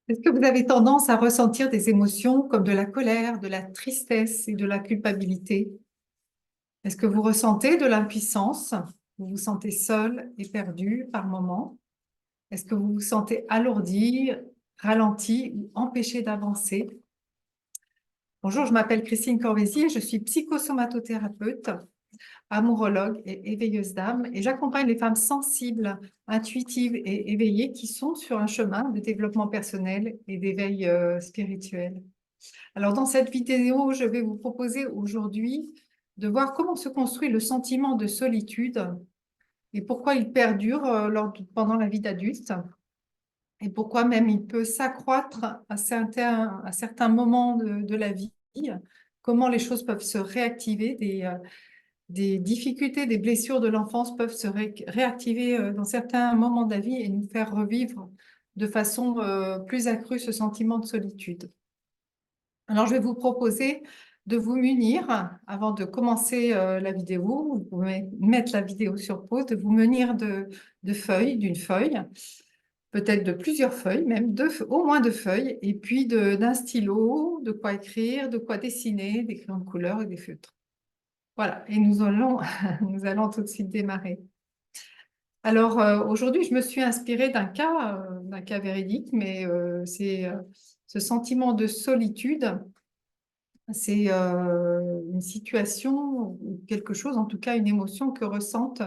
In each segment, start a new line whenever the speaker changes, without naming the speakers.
Est-ce que vous avez tendance à ressentir des émotions comme de la colère, de la tristesse et de la culpabilité? Est-ce que vous ressentez de l'impuissance? Vous vous sentez seul et perdu par moments? Est-ce que vous vous sentez alourdi, ralenti ou empêché d'avancer? Bonjour, je m'appelle Christine Corvézier, je suis psychosomatothérapeute, amourologue et éveilleuse d'âme, et j'accompagne les femmes sensibles, intuitives et éveillées qui sont sur un chemin de développement personnel et d'éveil spirituel. Alors, dans cette vidéo, je vais vous proposer aujourd'hui de voir comment se construit le sentiment de solitude et pourquoi il perdure pendant la vie d'adulte et pourquoi même il peut s'accroître à certains moments de la vie, comment les choses peuvent se réactiver, des difficultés, des blessures de l'enfance peuvent se réactiver dans certains moments de la vie et nous faire revivre de façon plus accrue ce sentiment de solitude. Alors, je vais vous proposer de vous munir, avant de commencer la vidéo, vous pouvez mettre la vidéo sur pause, de vous munir de feuilles, d'une feuille, peut-être de plusieurs feuilles, même au moins deux feuilles, et puis d'un stylo, de quoi écrire, de quoi dessiner, des crayons de couleur et des feutres. Voilà, et nous allons tout de suite démarrer. Alors, aujourd'hui, je me suis inspirée d'un cas véridique, mais c'est ce sentiment de solitude. C'est une situation ou quelque chose, en tout cas une émotion que ressentent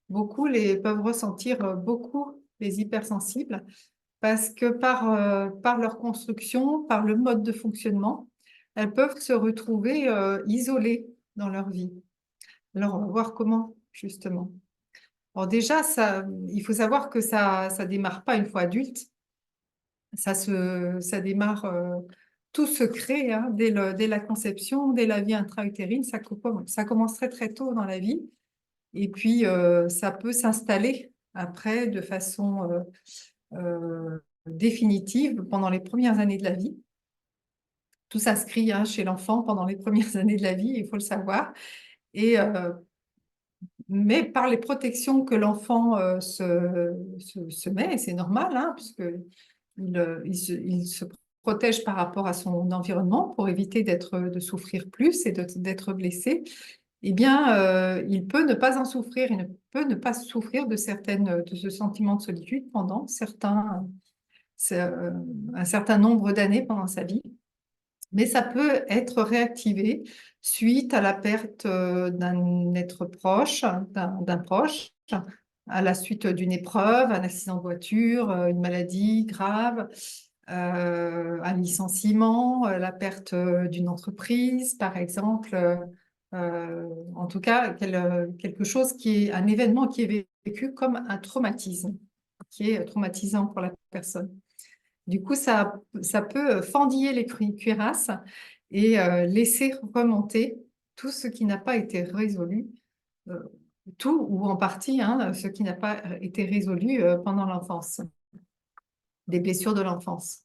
peuvent ressentir beaucoup les hypersensibles parce que par leur construction, par le mode de fonctionnement, elles peuvent se retrouver isolées dans leur vie. Alors, on va voir comment, justement. Alors déjà, il faut savoir que ça démarre pas une fois adulte. Ça démarre, tout se crée hein, dès la conception, dès la vie intra-utérine, ça commence très très tôt dans la vie. Et puis, ça peut s'installer après de façon définitive pendant les premières années de la vie. Tout s'inscrit hein, chez l'enfant pendant les premières années de la vie, il faut le savoir. Et, mais par les protections que l'enfant se met, et c'est normal, hein, puisque il se protège par rapport à son environnement pour éviter de souffrir plus et d'être blessé, eh bien, il peut ne pas en souffrir, il ne peut ne pas souffrir de ce sentiment de solitude pendant un certain nombre d'années pendant sa vie. Mais ça peut être réactivé suite à la perte d'un être proche, d'un proche, à la suite d'une épreuve, un accident de voiture, une maladie grave, un licenciement, la perte d'une entreprise, par exemple. En tout cas, quelque chose un événement qui est vécu comme un traumatisme, qui est traumatisant pour la personne. Du coup, ça peut fendiller les cuirasses et laisser remonter tout ce qui n'a pas été résolu, euh, tout ou en partie, hein, ce qui n'a pas été résolu pendant l'enfance, des blessures de l'enfance.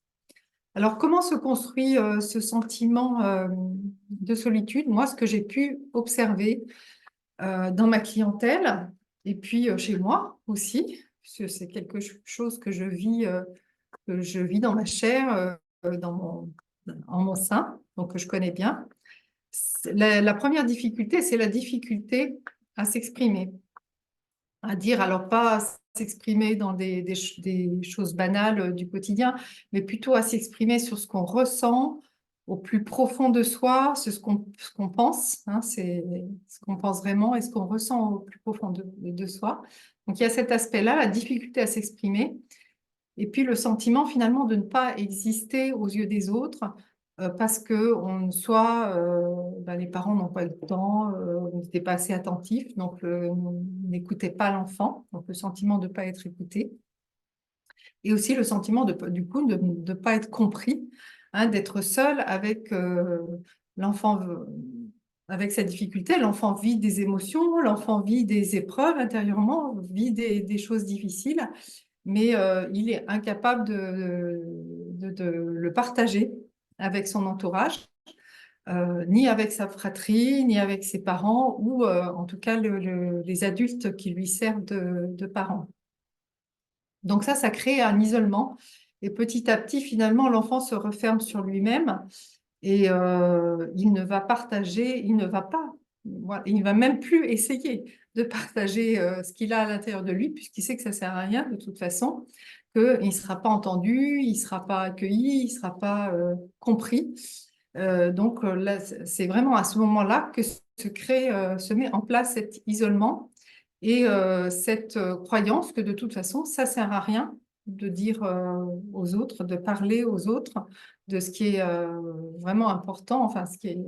Alors, comment se construit ce sentiment de solitude? Moi, ce que j'ai pu observer dans ma clientèle et puis chez moi aussi, puisque c'est quelque chose que je vis dans ma chair, en mon sein, donc que je connais bien. La première difficulté, c'est la difficulté à s'exprimer, à dire, alors pas à s'exprimer dans des choses banales du quotidien, mais plutôt à s'exprimer sur ce qu'on ressent au plus profond de soi, ce qu'on pense, hein, c'est ce qu'on pense vraiment et ce qu'on ressent au plus profond de soi. Donc il y a cet aspect-là, la difficulté à s'exprimer. Et puis le sentiment finalement de ne pas exister aux yeux des autres parce que les parents n'ont pas eu le temps, n'étaient pas assez attentifs, donc n'écoutaient pas l'enfant, donc le sentiment de ne pas être écouté. Et aussi le sentiment du coup de ne pas être compris, hein, d'être seul avec l'enfant, avec sa difficulté. L'enfant vit des émotions, l'enfant vit des épreuves intérieurement, vit des choses difficiles mais il est incapable de le partager avec son entourage, ni avec sa fratrie, ni avec ses parents, ou en tout cas les adultes qui lui servent de parents. Donc ça crée un isolement Et petit à petit, finalement, l'enfant se referme sur lui-même et il ne va partager, il ne va pas, voilà, il ne va même plus essayer de partager ce qu'il a à l'intérieur de lui, puisqu'il sait que ça ne sert à rien de toute façon, qu'il ne sera pas entendu, il ne sera pas accueilli, il ne sera pas compris. Donc là, c'est vraiment à ce moment-là que se met en place cet isolement et cette croyance que de toute façon, ça ne sert à rien de dire aux autres, de parler aux autres de ce qui est vraiment important, enfin ce qui est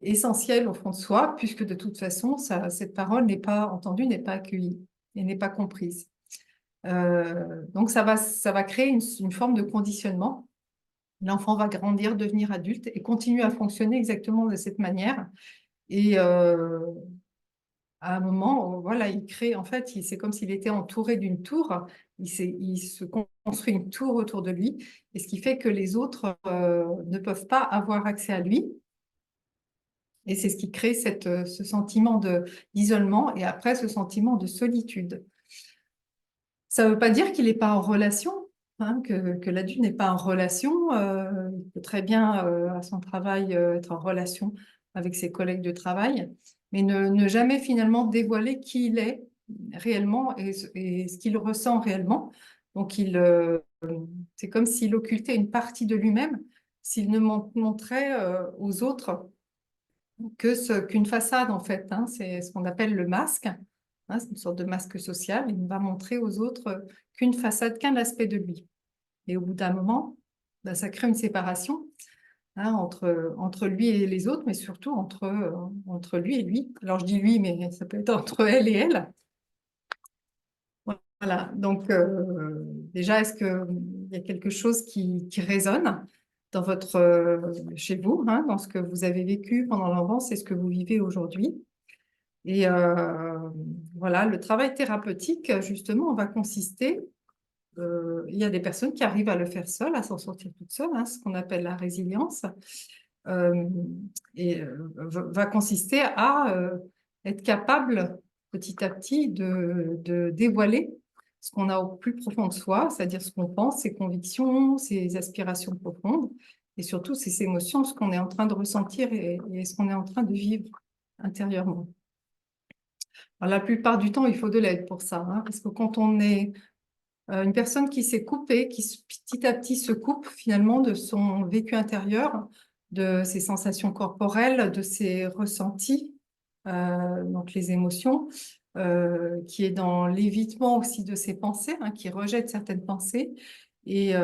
essentiel au fond de soi, puisque de toute façon, cette parole n'est pas entendue, n'est pas accueillie et n'est pas comprise. Donc ça va créer une forme de conditionnement. L'enfant va grandir, devenir adulte et continue à fonctionner exactement de cette manière. Et à un moment, voilà, il crée, en fait, c'est comme s'il était entouré d'une tour. Il se construit une tour autour de lui, et ce qui fait que les autres ne peuvent pas avoir accès à lui. Et c'est ce qui crée ce sentiment d'isolement et après ce sentiment de solitude. Ça ne veut pas dire qu'il n'est pas en relation, hein, que l'adulte n'est pas en relation. Il peut très bien, à son travail, être en relation avec ses collègues de travail, mais ne jamais finalement dévoiler qui il est réellement et ce qu'il ressent réellement. Donc, c'est comme s'il occultait une partie de lui-même, s'il ne montrait aux autres qu'une façade, en fait. Hein, c'est ce qu'on appelle le masque. Hein, c'est une sorte de masque social. Il ne va montrer aux autres qu'une façade, qu'un aspect de lui. Et au bout d'un moment, ben, ça crée une séparation, hein, entre lui et les autres, mais surtout entre lui et lui. Alors je dis lui, mais ça peut être entre elle et elle. Voilà. Donc déjà, est-ce qu'il y a quelque chose qui résonne dans chez vous, hein, dans ce que vous avez vécu pendant l'enfance et ce que vous vivez aujourd'hui? Et voilà, le travail thérapeutique, justement, va consister, il y a des personnes qui arrivent à le faire seules, à s'en sortir toutes seules, hein, ce qu'on appelle la résilience, euh, et va consister à être capable petit à petit de dévoiler ce qu'on a au plus profond de soi, c'est-à-dire ce qu'on pense, ses convictions, ses aspirations profondes, et surtout ses émotions, ce qu'on est en train de ressentir et ce qu'on est en train de vivre intérieurement. Alors, la plupart du temps, il faut de l'aide pour ça, hein, parce que quand on est une personne qui s'est coupée, petit à petit se coupe finalement de son vécu intérieur, de ses sensations corporelles, de ses ressentis, donc les émotions, qui est dans l'évitement aussi de ses pensées, hein, qui rejette certaines pensées et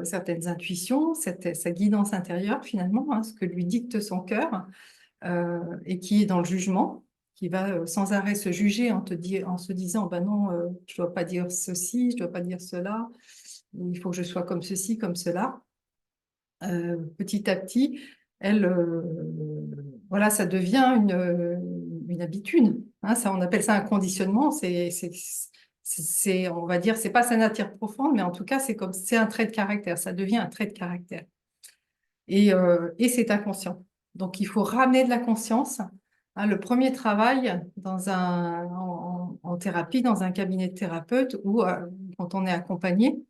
certaines intuitions, sa guidance intérieure finalement, hein, ce que lui dicte son cœur, et qui est dans le jugement, qui va sans arrêt se juger en se disant, ben non, je ne dois pas dire ceci, je ne dois pas dire cela, il faut que je sois comme ceci, comme cela. Petit à petit, elle, voilà, ça devient une habitude. Hein, ça, on appelle ça un conditionnement. On va dire, c'est pas sa nature profonde, mais en tout cas, c'est un trait de caractère. Ça devient un trait de caractère. Et c'est inconscient. Donc, il faut ramener de la conscience. Hein, le premier travail en thérapie, dans un cabinet de thérapeute ou quand on est accompagné,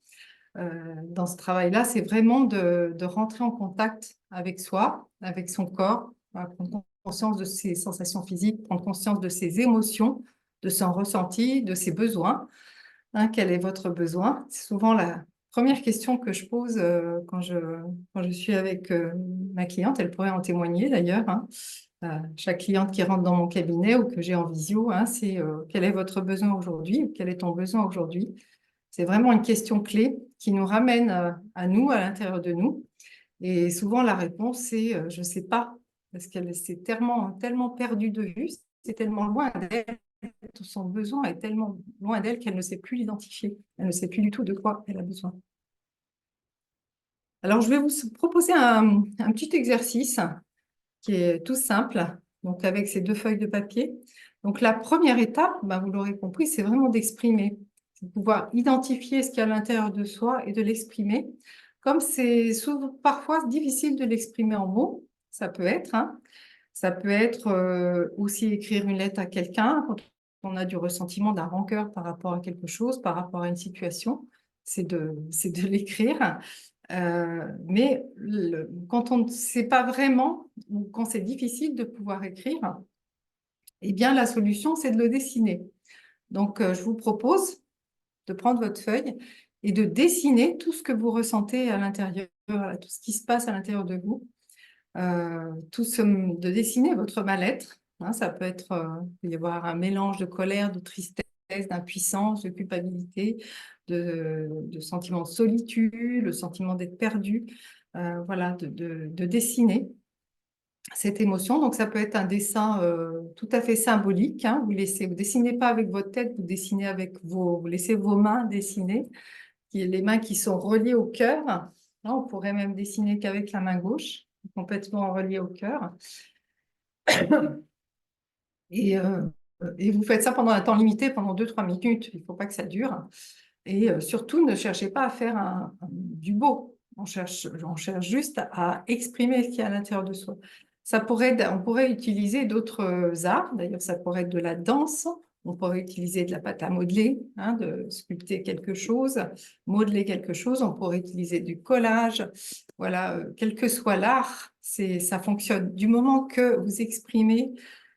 dans ce travail-là, c'est vraiment de rentrer en contact avec soi, avec son corps, prendre conscience de ses sensations physiques, prendre conscience de ses émotions, de son ressenti, de ses besoins. Hein, quel est votre besoin? C'est souvent la première question que je pose quand je suis avec ma cliente. Elle pourrait en témoigner d'ailleurs. Hein. Chaque cliente qui rentre dans mon cabinet ou que j'ai en visio, hein, c'est quel est votre besoin aujourd'hui? Quel est ton besoin aujourd'hui? C'est vraiment une question clé qui nous ramène à nous, à l'intérieur de nous. Et souvent, la réponse, c'est je ne sais pas, parce qu'elle s'est tellement perdue de vue, c'est tellement loin d'elle, son besoin est tellement loin d'elle qu'elle ne sait plus l'identifier. Elle ne sait plus du tout de quoi elle a besoin. Alors, je vais vous proposer un petit exercice qui est tout simple, donc avec ces 2 feuilles de papier. Donc, la première étape, ben, vous l'aurez compris, c'est vraiment d'exprimer. C'est de pouvoir identifier ce qu'il y a à l'intérieur de soi et de l'exprimer. Comme c'est parfois difficile de l'exprimer en mots, ça peut être, hein. Ça peut être aussi écrire une lettre à quelqu'un quand on a du ressentiment, d'un rancœur par rapport à quelque chose, par rapport à une situation. c'est de l'écrire. Mais quand on ne sait pas vraiment, ou quand c'est difficile de pouvoir écrire, eh bien, la solution, c'est de le dessiner. Donc, je vous propose de prendre votre feuille et de dessiner tout ce que vous ressentez à l'intérieur, tout ce qui se passe à l'intérieur de vous, de dessiner votre mal-être. Hein, ça peut être, il peut y avoir un mélange de colère, de tristesse, d'impuissance, de culpabilité, de sentiment de solitude, le sentiment d'être perdu. Voilà, de dessiner cette émotion. Donc, ça peut être un dessin tout à fait symbolique. Hein. Vous dessinez pas avec votre tête, vous dessinez vous laissez vos mains dessiner, les mains qui sont reliées au cœur. Là, on pourrait même dessiner qu'avec la main gauche, complètement reliée au cœur. Et, et vous faites ça pendant un temps limité, pendant 2-3 minutes. Il ne faut pas que ça dure. Et surtout, ne cherchez pas à faire du beau. On cherche juste à exprimer ce qu'il y a à l'intérieur de soi. On pourrait utiliser d'autres arts. D'ailleurs, ça pourrait être de la danse. On pourrait utiliser de la pâte à modeler, hein, de sculpter quelque chose, modeler quelque chose. On pourrait utiliser du collage. Voilà, quel que soit l'art, ça fonctionne. Du moment que vous exprimez,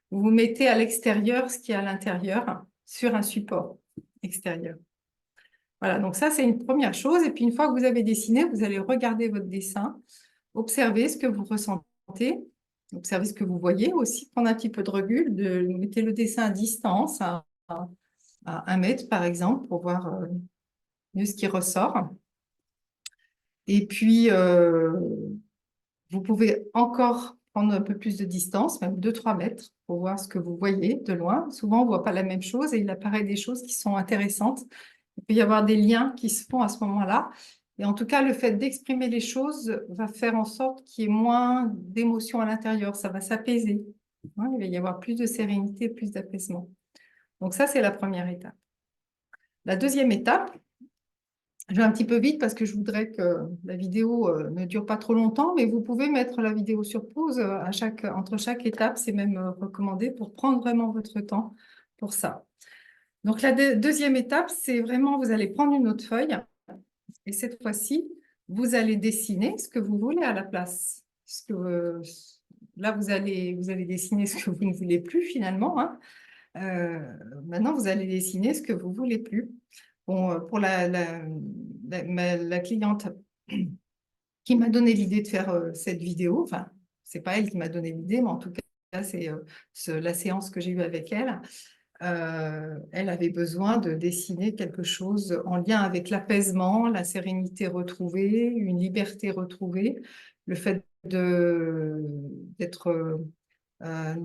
vous mettez à l'extérieur ce qui est à l'intérieur sur un support extérieur. Voilà, donc ça, c'est une première chose. Et puis, une fois que vous avez dessiné, vous allez regarder votre dessin, observer ce que vous ressentez, observer ce que vous voyez aussi, prendre un petit peu de recul, mettez le dessin à distance, à 1 mètre, par exemple, pour voir mieux ce qui ressort. Et puis, vous pouvez encore prendre un peu plus de distance, même 2-3 mètres, pour voir ce que vous voyez de loin. Souvent, on ne voit pas la même chose et il apparaît des choses qui sont intéressantes. Il peut y avoir des liens qui se font à ce moment-là. Et en tout cas, le fait d'exprimer les choses va faire en sorte qu'il y ait moins d'émotions à l'intérieur. Ça va s'apaiser. Hein, il va y avoir plus de sérénité, plus d'apaisement. Donc ça, c'est la première étape. La deuxième étape, je vais un petit peu vite parce que je voudrais que la vidéo ne dure pas trop longtemps, mais vous pouvez mettre la vidéo sur pause entre chaque étape. C'est même recommandé pour prendre vraiment votre temps pour ça. Donc, la deuxième étape, c'est vraiment, vous allez prendre une autre feuille et cette fois-ci, vous allez dessiner ce que vous voulez à la place. Là, vous allez dessiner ce que vous ne voulez plus finalement. Hein. Maintenant, vous allez dessiner ce que vous ne voulez plus. Bon, pour la cliente qui m'a donné l'idée de faire cette vidéo, enfin, c'est pas elle qui m'a donné l'idée, mais en tout cas, c'est la séance que j'ai eue avec elle. Elle avait besoin de dessiner quelque chose en lien avec l'apaisement, la sérénité retrouvée, une liberté retrouvée, le fait ne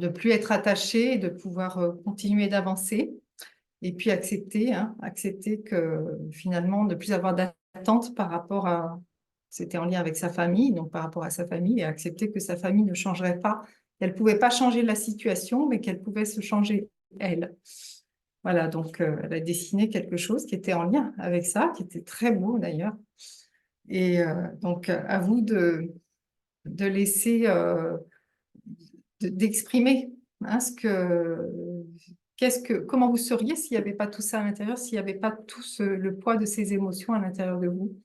plus être attaché et de pouvoir continuer d'avancer. Et puis accepter que finalement, ne plus avoir d'attente par rapport à... C'était en lien avec sa famille, donc par rapport à sa famille, et accepter que sa famille ne changerait pas. Elle ne pouvait pas changer la situation, mais qu'elle pouvait se changer elle. Voilà, donc elle a dessiné quelque chose qui était en lien avec ça, qui était très beau d'ailleurs. Et donc, à vous de laisser, d'exprimer hein, comment vous seriez s'il n'y avait pas tout ça à l'intérieur, s'il n'y avait pas le poids de ces émotions à l'intérieur de vous.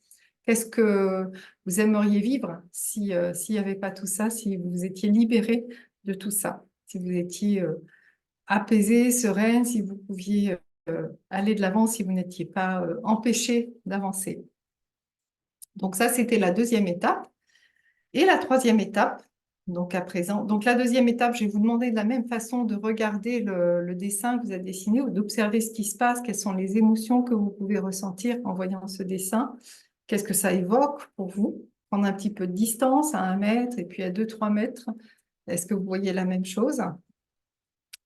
Qu'est-ce que vous aimeriez vivre s'il n'y avait pas tout ça, si vous étiez libéré de tout ça, si vous étiez apaisé, sereine, si vous pouviez aller de l'avant, si vous n'étiez pas empêché d'avancer. Donc ça, c'était la deuxième étape. Et la troisième étape, donc à présent, donc la deuxième étape, je vais vous demander de la même façon de regarder le dessin que vous avez dessiné ou d'observer ce qui se passe, quelles sont les émotions que vous pouvez ressentir en voyant ce dessin, qu'est-ce que ça évoque pour vous, prendre un petit peu de distance à 1 mètre et puis à 2-3 mètres, est-ce que vous voyez la même chose?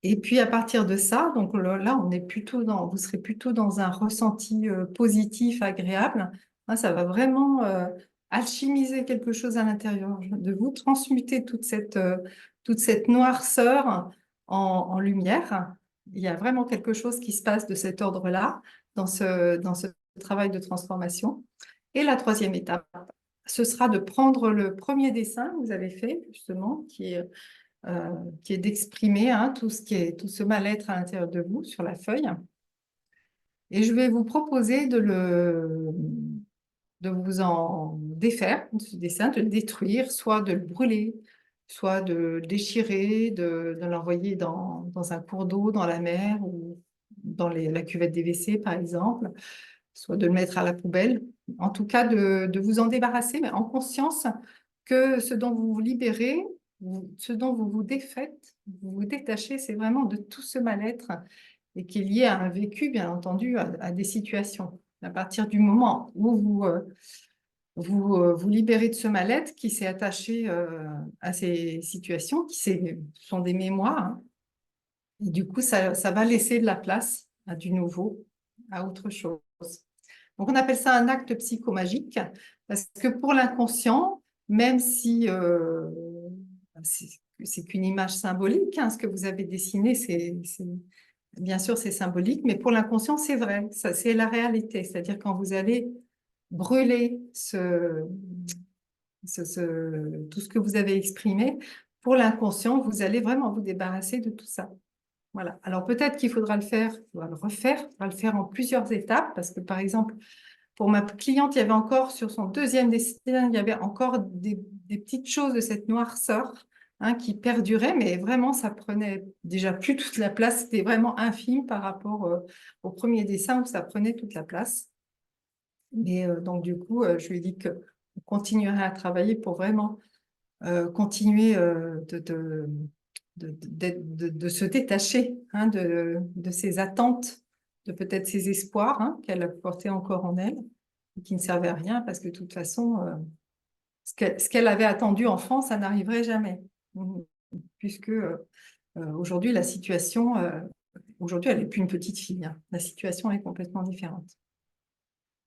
Et puis à partir de ça, donc là, vous serez plutôt dans un ressenti positif, agréable. Hein, ça va vraiment alchimiser quelque chose à l'intérieur de vous, transmuter toute cette noirceur en lumière. Il y a vraiment quelque chose qui se passe de cet ordre-là dans ce travail de transformation. Et la troisième étape, ce sera de prendre le premier dessin que vous avez fait, justement, qui est d'exprimer hein, tout ce mal-être à l'intérieur de vous sur la feuille. Et je vais vous proposer de vous en défaire de ce dessin, de le détruire, soit de le brûler, soit de le déchirer, de l'envoyer dans un cours d'eau, dans la mer ou dans la cuvette des WC, par exemple, soit de le mettre à la poubelle. En tout cas, de vous en débarrasser, mais en conscience que ce dont vous vous libérez, ce dont vous vous défaites, vous vous détachez, c'est vraiment de tout ce mal-être et qui est lié à un vécu, bien entendu, à des situations. À partir du moment où vous libérez de ce mal-être qui s'est attaché à ces situations, sont des mémoires, hein, et du coup, ça va laisser de la place à du nouveau, à autre chose. Donc, on appelle ça un acte psychomagique, parce que pour l'inconscient, même si c'est qu'une image symbolique, hein, ce que vous avez dessiné, bien sûr, c'est symbolique, mais pour l'inconscient, c'est vrai, ça, c'est la réalité. C'est-à-dire quand vous allez brûler tout ce que vous avez exprimé, pour l'inconscient, vous allez vraiment vous débarrasser de tout ça. Voilà. Alors peut-être qu'il faudra le faire, il faudra le refaire, il faudra le faire en plusieurs étapes, parce que par exemple, pour ma cliente, il y avait encore sur son deuxième dessin, il y avait encore des petites choses de cette noirceur, hein, qui perduraient, mais vraiment, ça prenait déjà plus toute la place. C'était vraiment infime par rapport au premier dessin où ça prenait toute la place. Et donc, du coup, je lui ai dit qu'on continuerait à travailler pour vraiment continuer de se détacher, hein, de ses attentes, de peut-être ses espoirs, hein, qu'elle portait encore en elle, et qui ne servaient à rien parce que de toute façon, ce qu'elle avait attendu enfant, ça n'arriverait jamais. Puisque aujourd'hui, la situation, aujourd'hui, elle n'est plus une petite fille, hein. La situation est complètement différente.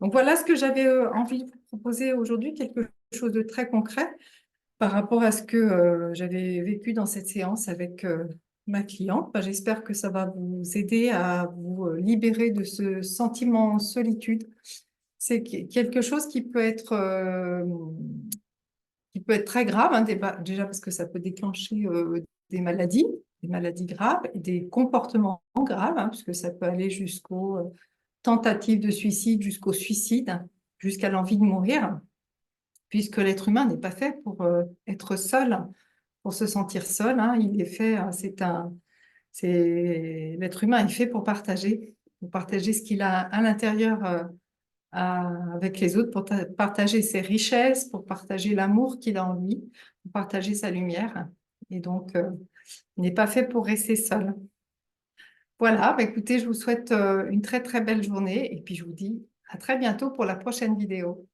Donc voilà ce que j'avais envie de vous proposer aujourd'hui, quelque chose de très concret par rapport à ce que j'avais vécu dans cette séance avec ma cliente. Ben, j'espère que ça va vous aider à vous libérer de ce sentiment de solitude. C'est quelque chose qui peut être très grave, hein, déjà parce que ça peut déclencher des maladies graves, et des comportements graves, hein, parce que ça peut aller jusqu'aux tentatives de suicide, jusqu'au suicide, jusqu'à l'envie de mourir, puisque l'être humain n'est pas fait pour être seul, pour se sentir seul, hein. Il est fait, l'être humain est fait pour partager ce qu'il a à l'intérieur avec les autres, pour partager ses richesses, pour partager l'amour qu'il a en lui, pour partager sa lumière. Et donc, il n'est pas fait pour rester seul. Voilà, bah, écoutez, je vous souhaite une très très belle journée et puis je vous dis à très bientôt pour la prochaine vidéo.